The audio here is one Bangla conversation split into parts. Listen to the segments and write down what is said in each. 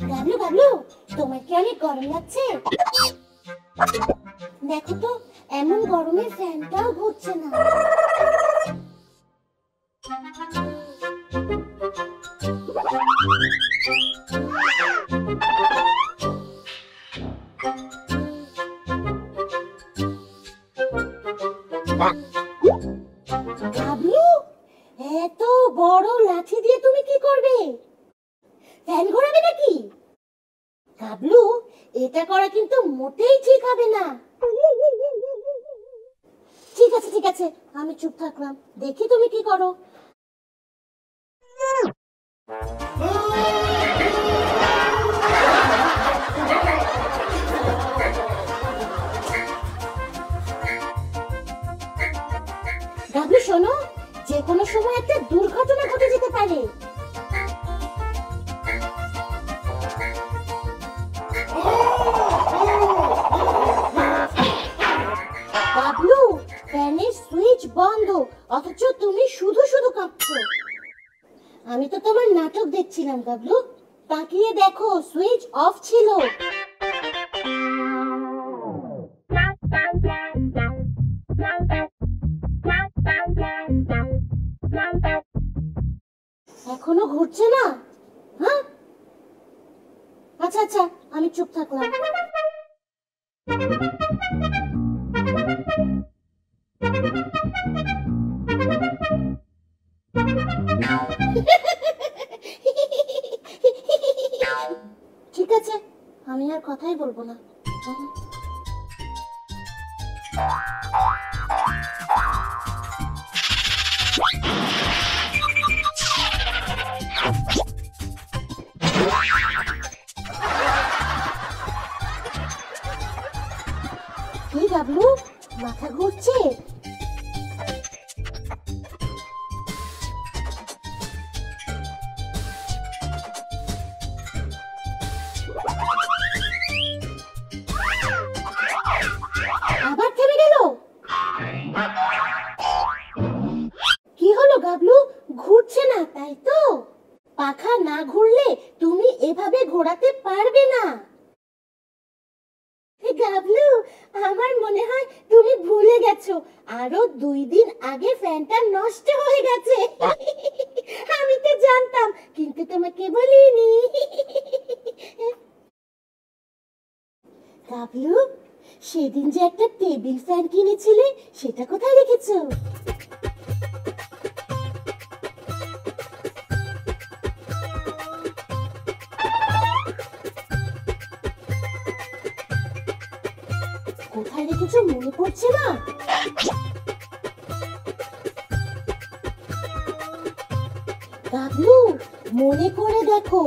গাবলু গাবলু, তোমার কি অনেক গরম লাগছে? দেখো তো, এমন গরমে ফ্যানটাও ঘুরছে না। গাবলু, এত বড় লাঠি দিয়ে তুমি কি করবে? ফ্যান ঘোরাবে নাকি? গাবলু, এটা করা কিন্তু মোটেই ঠিক হবে না। ঠিক আছে ঠিক আছে, আমি চুপ থাকলাম, দেখি তুমি কি করো। গাবলু শোনো, যে কোনো সময় একটা দুর্ঘটনা ঘটে যেতে পারে। গাবলু, ফ্যানের সুইচ বন্ধ, অথচ তুমি শুধু শুধু কাঁপছো। আমি তো তোমার নাটক দেখছিলাম গাবলু, তাকিয়ে দেখো সুইচ অফ ছিল। এখনো ঘুরছে না? হ্যাঁ, আচ্ছা আচ্ছা, আমি চুপ থাকলাম। ঠিক আছে, আমি আর কথাই বলবো না। কি গাবলু, মাথা ঘুরছে? আবার থেমে গেল। কি হলো গাবলু, ঘুরছে না তাই তো? পাখা না ঘুরলে তুমি এভাবে ঘোরাতে পারবে না। গাবলু, আমার মনে হয় তুমি ভুলে গেছো, আরো 2 দিন আগে ফ্যানটা নষ্ট হয়ে গেছে। আমি তো জানতাম, কিন্তু তোমাকে বলিনি। গাবলু, সেদিন যে একটা টেবিল ফ্যান কিনেছিলে, সেটা কোথায় রেখেছো? কোথায় রেখেছো মনে পড়ছে না? গাবলু, মনে করে দেখো।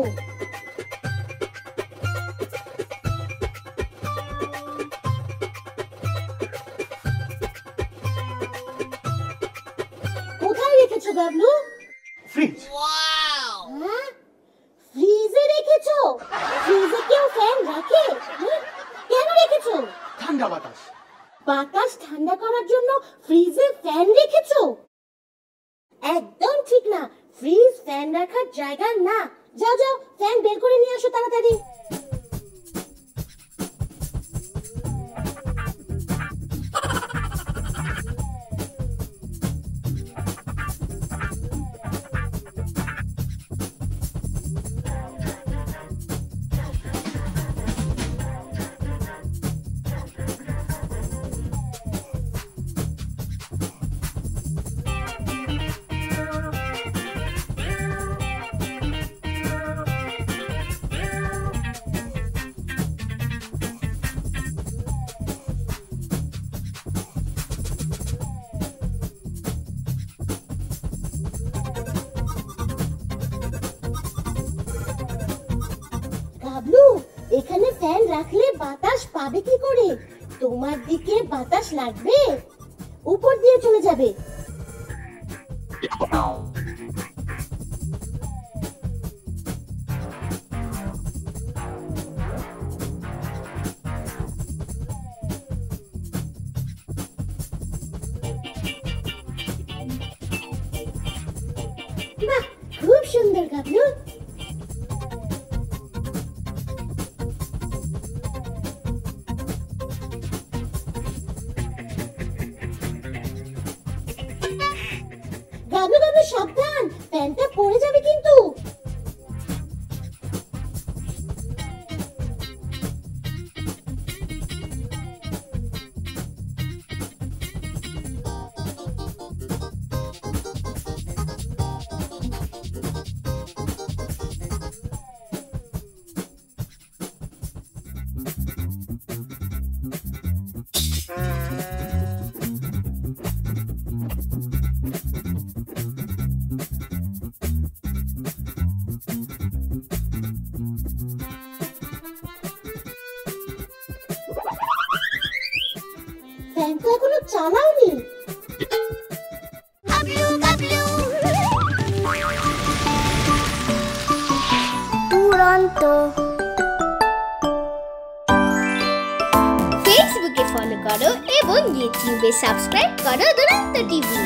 কোথায় রেখেছো গাবলু? ফ্রিজ। হ্যাঁ, ফ্রিজে রেখেছো? ফ্রিজে কেউ ফ্যান রাখে? হ্যাঁ? কেন রেখেছো? ঠান্ডা বাতাস। বাতাস ঠান্ডা করার জন্য ফ্রিজে ফ্যান রেখেছো? একদম ঠিক না, ফ্রিজ ফ্যান রাখার জায়গা না। যাও যাও, ফ্যান বের করে নিয়ে আসো তাড়াতাড়ি। গাবলু, এখানে ফ্যান রাখলে বাতাস পাবে কি করে? তোমার দিকে বাতাস লাগবে, উপর দিয়ে চলে যাবে। বাহ, খুব সুন্দর গাবলু। গাবলু গাবলু সাবধান, প্যান্টটা পড়ে যাবে কিন্তু। ফ্যান তো এখনো চালাওনি। দুরন্ত। ফেসবুকে ফলো করো এবং ইউটিউবে সাবস্ক্রাইব করো দুরন্ত টিভি।